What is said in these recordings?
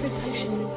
confrontation.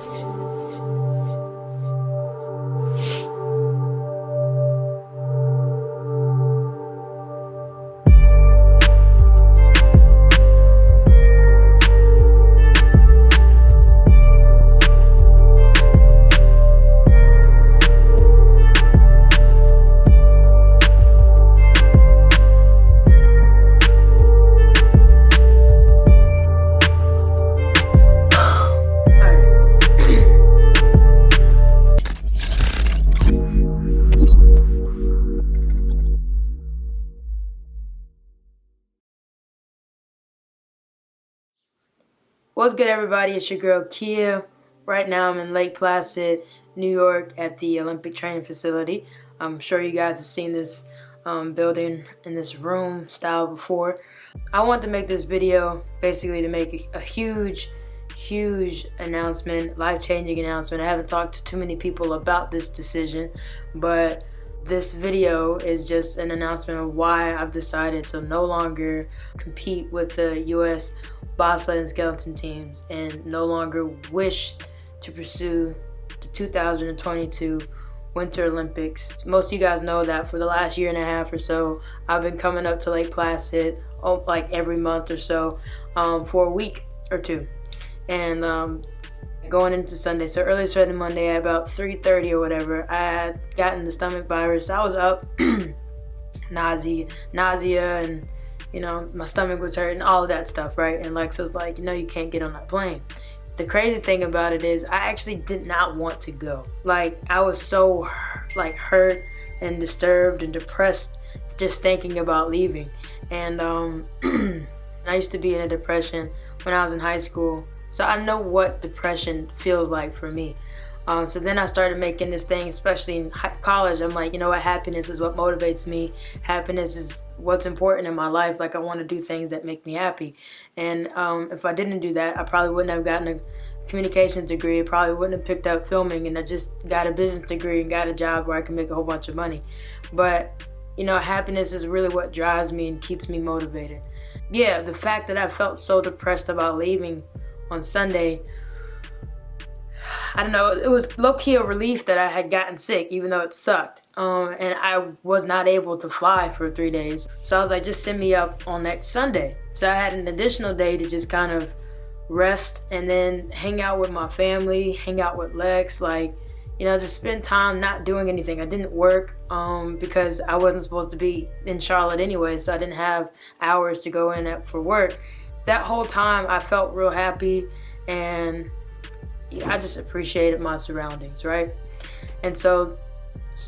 What's good, everybody? It's your girl Kia. Right now I'm in Lake Placid, New York at the Olympic training facility. I'm sure you guys have seen this building in this room style before. I want to make this video basically to make a huge announcement, life-changing announcement. I haven't talked to too many people about this decision, but this video is just an announcement of why I've decided to no longer compete with the U.S. bobsled and skeleton teams and no longer wish to pursue the 2022 Winter Olympics. Most of you guys know that for the last year and a half or so, I've been coming up to Lake Placid like every month or so for a week or two. And going into Sunday, so early Sunday, Monday at about 3:30 or whatever, I had gotten the stomach virus. I was up, nausea, and my stomach was hurting, all of that stuff, right? And Lex was like, you can't get on that plane. The crazy thing about it is I actually did not want to go. Like, I was so hurt and disturbed and depressed just thinking about leaving. And I used to be in a depression when I was in high school, so I know what depression feels like for me. So then I started making this thing, especially in college. I'm like, happiness is what motivates me. Happiness is what's important in my life. Like, I want to do things that make me happy. And if I didn't do that, I probably wouldn't have gotten a communications degree. I probably wouldn't have picked up filming, and I just got a business degree and got a job where I can make a whole bunch of money. But, happiness is really what drives me and keeps me motivated. Yeah, the fact that I felt so depressed about leaving on Sunday, I don't know, it was low-key a relief that I had gotten sick, even though it sucked. And I was not able to fly for 3 days. So I was like, just send me up on next Sunday. So I had an additional day to just kind of rest and then hang out with my family, hang out with Lex, just spend time not doing anything. I didn't work because I wasn't supposed to be in Charlotte anyway, so I didn't have hours to go in for work. That whole time I felt real happy, and I just appreciated my surroundings, right? And so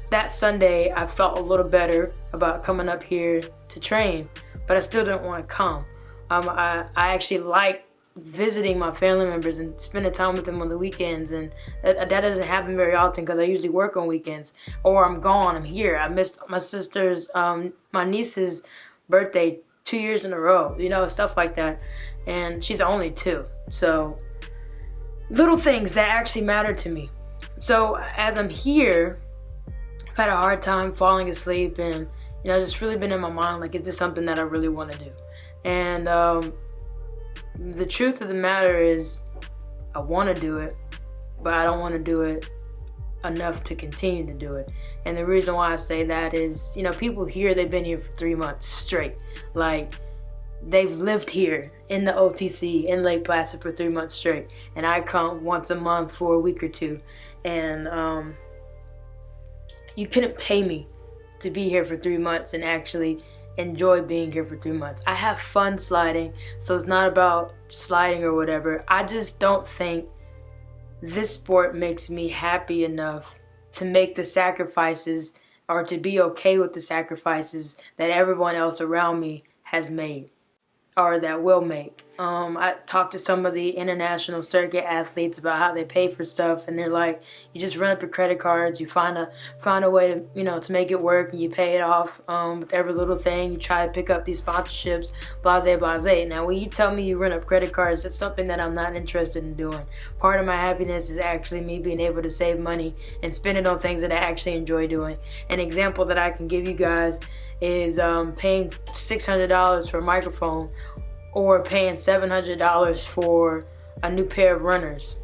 that Sunday, I felt a little better about coming up here to train, but I still didn't want to come. I actually like visiting my family members and spending time with them on the weekends, and that doesn't happen very often because I usually work on weekends, or I'm gone, I'm here. I missed my sister's, my niece's birthday 2 years in a row, stuff like that, and she's only 2, so little things that actually matter to me. So as I'm here, I've had a hard time falling asleep, and just really been in my mind, like, is this something that I really want to do? And the truth of the matter is, I want to do it, but I don't want to do it enough to continue to do it. And the reason why I say that is, people here, they've been here for 3 months straight. Like, they've lived here in the OTC in Lake Placid for 3 months straight, and I come once a month for a week or two. And you couldn't pay me to be here for 3 months and actually enjoy being here for 3 months. I have fun sliding, so it's not about sliding or whatever. I just don't think this sport makes me happy enough to make the sacrifices, or to be okay with the sacrifices that everyone else around me has made, or that will make. I talked to some of the international circuit athletes about how they pay for stuff, and they're like, you just run up your credit cards, you find a way to to make it work, and you pay it off with every little thing. You try to pick up these sponsorships, blase. Now, when you tell me you run up credit cards, that's something that I'm not interested in doing. Part of my happiness is actually me being able to save money and spend it on things that I actually enjoy doing. An example that I can give you guys is paying $600 for a microphone, or paying $700 for a new pair of runners.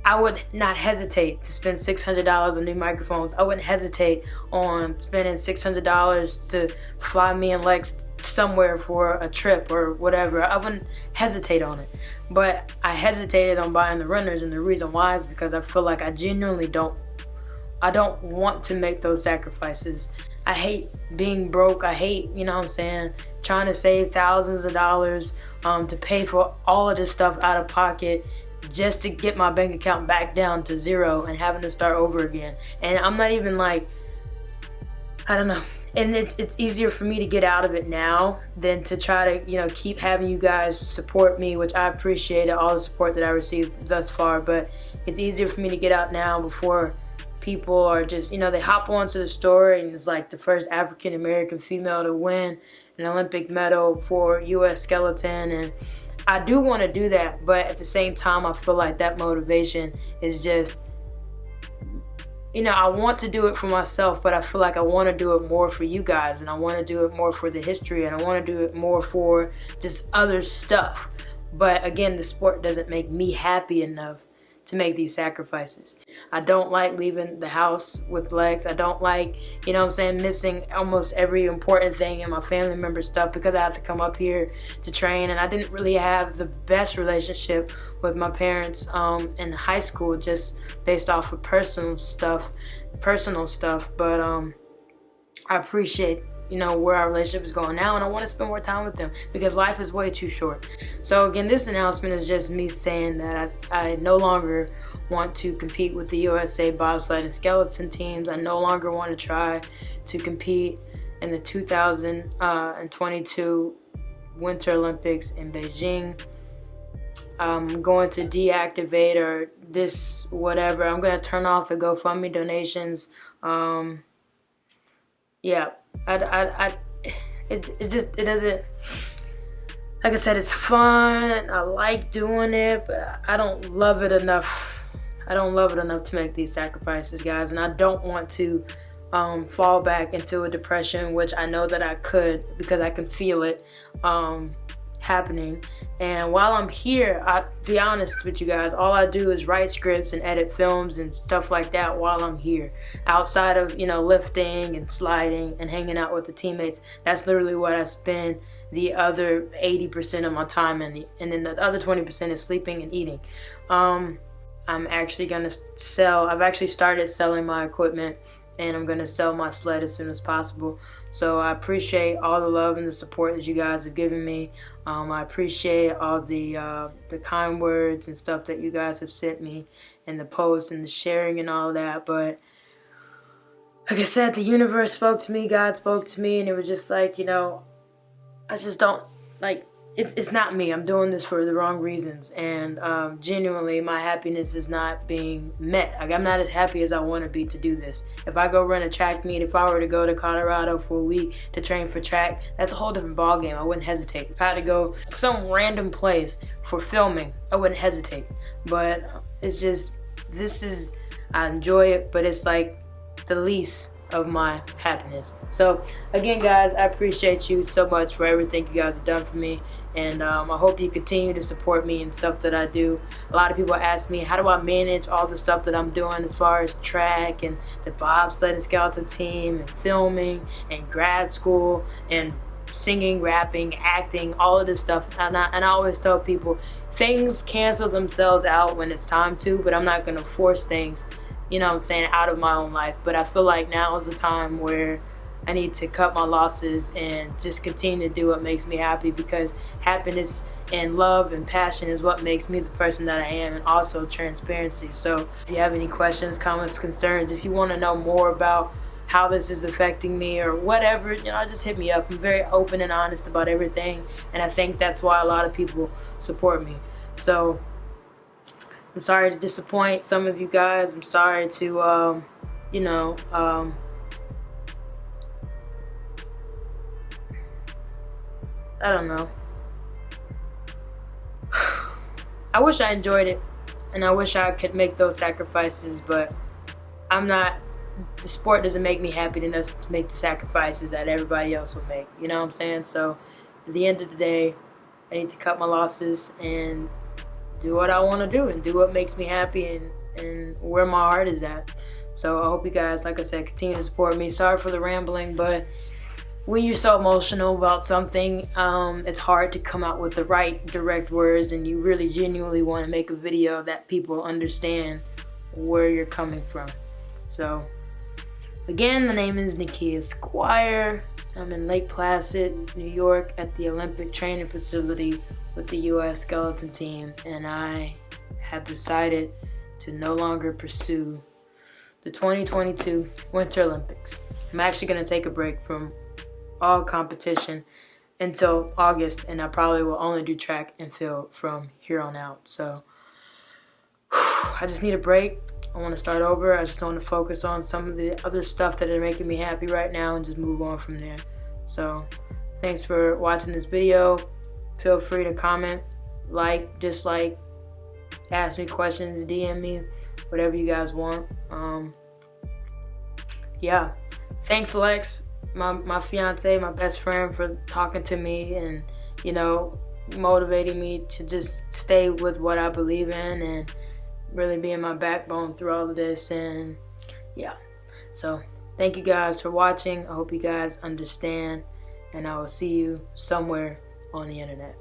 I would not hesitate to spend $600 on new microphones. I wouldn't hesitate on spending $600 to fly me and Lex somewhere for a trip or whatever. I wouldn't hesitate on it. But I hesitated on buying the runners, and the reason why is because I feel like I genuinely don't want to make those sacrifices. I hate being broke. I hate, you know what I'm saying, trying to save thousands of dollars to pay for all of this stuff out of pocket just to get my bank account back down to zero and having to start over again. And I'm not even like, I don't know. And it's easier for me to get out of it now than to try to, you know, keep having you guys support me, which I appreciate all the support that I received thus far. But it's easier for me to get out now before people are just, you know, they hop onto the story and it's like the first African American female to win an Olympic medal for U.S. skeleton. And I do want to do that, but at the same time, I feel like that motivation is just, you know, I want to do it for myself, but I feel like I want to do it more for you guys, and I want to do it more for the history, and I want to do it more for just other stuff. But again, the sport doesn't make me happy enough to make these sacrifices. I don't like leaving the house with Lex. I don't like, you know what I'm saying, missing almost every important thing in my family member stuff because I have to come up here to train. And I didn't really have the best relationship with my parents in high school, just based off of personal stuff. But I appreciate, you know, where our relationship is going now, and I want to spend more time with them because life is way too short. So again, this announcement is just me saying that I no longer want to compete with the USA bobsled and skeleton teams. I no longer want to try to compete in the 2022 Winter Olympics in Beijing. I'm going to deactivate or this whatever. I'm going to turn off the GoFundMe donations. Yeah. It doesn't, like I said, it's fun. I like doing it, but I don't love it enough. I don't love it enough to make these sacrifices, guys. And I don't want to fall back into a depression, which I know that I could because I can feel it happening. And while I'm here, I'll be honest with you guys, all I do is write scripts and edit films and stuff like that while I'm here. Outside of, you know, lifting and sliding and hanging out with the teammates, that's literally what I spend the other 80% of my time in. And then the other 20% is sleeping and eating. I'm actually going to I've actually started selling my equipment, and I'm going to sell my sled as soon as possible. So I appreciate all the love and the support that you guys have given me. I appreciate all the kind words and stuff that you guys have sent me, and the posts and the sharing and all that. But like I said, the universe spoke to me, God spoke to me, and it was just like, you know, I just don't, like, it's not me. I'm doing this for the wrong reasons, and genuinely my happiness is not being met. Like, I'm not as happy as I want to be to do this. If I go run a track meet, if I were to go to Colorado for a week to train for track, that's a whole different ballgame. I wouldn't hesitate. If I had to go some random place for filming, I wouldn't hesitate. But it's just, I enjoy it, but it's like the least of my happiness. So again, guys, I appreciate you so much for everything you guys have done for me, and I hope you continue to support me and stuff that I do. A lot of people ask me, how do I manage all the stuff that I'm doing as far as track and the bobsled and skeleton team and filming and grad school and singing, rapping, acting, all of this stuff. And I always tell people, things cancel themselves out when it's time to, but I'm not going to force things, you know what I'm saying, out of my own life. But I feel like now is the time where I need to cut my losses and just continue to do what makes me happy, because happiness and love and passion is what makes me the person that I am, and also transparency. So if you have any questions, comments, concerns, if you want to know more about how this is affecting me or whatever, you know, just hit me up. I'm very open and honest about everything, and I think that's why a lot of people support me. So I'm sorry to disappoint some of you guys. I'm sorry to, you know, I don't know. I wish I enjoyed it, and I wish I could make those sacrifices, but I'm not. The sport doesn't make me happy enough to make the sacrifices that everybody else would make. You know what I'm saying? So at the end of the day, I need to cut my losses and do what I want to do and do what makes me happy and where my heart is at. So I hope you guys, like I said, continue to support me. Sorry for the rambling, but when you're so emotional about something, it's hard to come out with the right direct words, and you really genuinely want to make a video that people understand where you're coming from. So again, my name is Nakia Squire. I'm in Lake Placid, New York at the Olympic training facility with the U.S. skeleton team, and I have decided to no longer pursue the 2022 Winter Olympics. I'm actually going to take a break from all competition until August, and I probably will only do track and field from here on out. So I just need a break. I want to start over. I just want to focus on some of the other stuff that are making me happy right now and just move on from there. So thanks for watching this video. Feel free to comment, like, dislike, ask me questions, DM me, whatever you guys want. Yeah, thanks Lex, my fiance, my best friend, for talking to me and, you know, motivating me to just stay with what I believe in and really being my backbone through all of this. And yeah, so thank you guys for watching. I hope you guys understand, and I will see you somewhere on the internet.